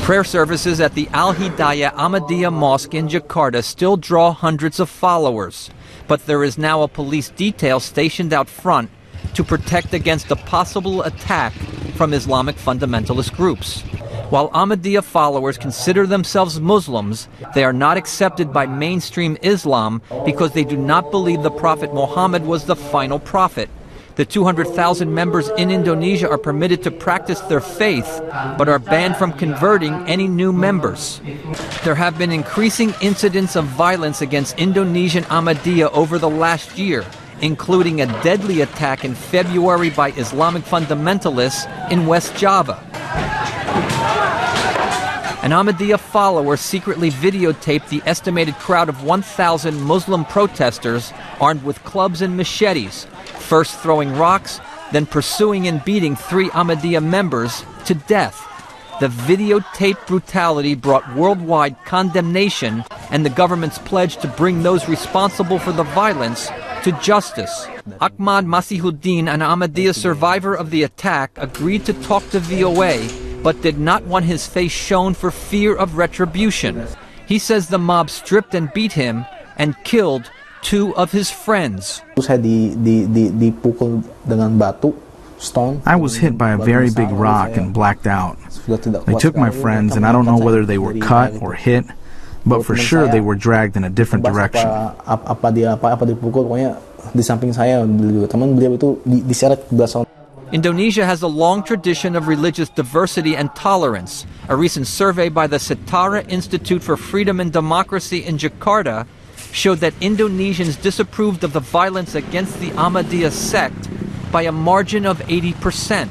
Prayer services at the Al-Hidayah Ahmadiyah Mosque in Jakarta still draw hundreds of followers, but there is now a police detail stationed out front to protect against a possible attack from Islamic fundamentalist groups. While Ahmadiyya followers consider themselves Muslims, they are not accepted by mainstream Islam because they do not believe the Prophet Muhammad was the final prophet. The 200,000 members in Indonesia are permitted to practice their faith, but are banned from converting any new members. There have been increasing incidents of violence against Indonesian Ahmadiyya over the last year, including a deadly attack in February by Islamic fundamentalists in West Java. An Ahmadiyya follower secretly videotaped the estimated crowd of 1,000 Muslim protesters armed with clubs and machetes, first throwing rocks, then pursuing and beating 3 Ahmadiyya members to death. The videotaped brutality brought worldwide condemnation and the government's pledge to bring those responsible for the violence to justice. Ahmad Masihuddin, an Ahmadiyya survivor of the attack, agreed to talk to VOA, but did not want his face shown for fear of retribution. He says the mob stripped and beat him and killed 2 of his friends. I was hit by a very big rock and blacked out. They took my friends, and I don't know whether they were cut or hit, but for sure they were dragged in a different direction. Indonesia has a long tradition of religious diversity and tolerance. A recent survey by the Setara Institute for Freedom and Democracy in Jakarta showed that Indonesians disapproved of the violence against the Ahmadiyah sect by a margin of 80%.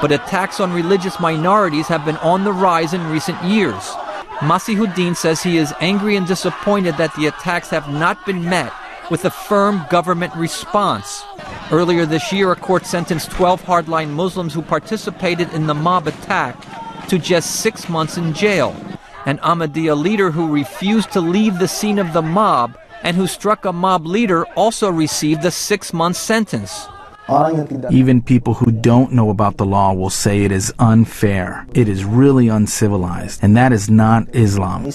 But attacks on religious minorities have been on the rise in recent years. Masihuddin says he is angry and disappointed that the attacks have not been met with a firm government response. Earlier this year, a court sentenced 12 hardline Muslims who participated in the mob attack to just 6 months in jail. An Ahmadiyya leader who refused to leave the scene of the mob and who struck a mob leader also received a 6-month sentence. Even people who don't know about the law will say it is unfair. It is really uncivilized, and that is not Islam.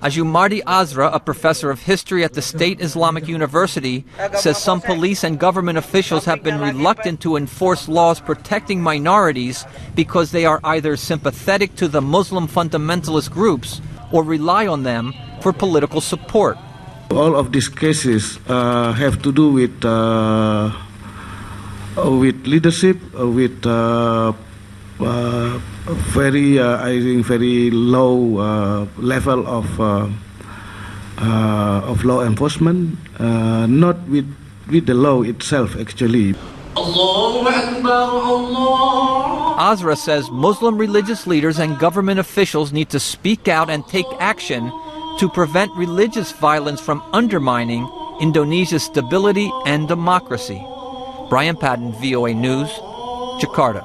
Ajumardi Azra, a professor of history at the State Islamic University, says some police and government officials have been reluctant to enforce laws protecting minorities because they are either sympathetic to the Muslim fundamentalist groups or rely on them for political support. All of these cases have to do with leadership, with very low level of law enforcement, not with the law itself actually. Azra says Muslim religious leaders and government officials need to speak out and take action to prevent religious violence from undermining Indonesia's stability and democracy. Brian Patton, VOA News, Jakarta.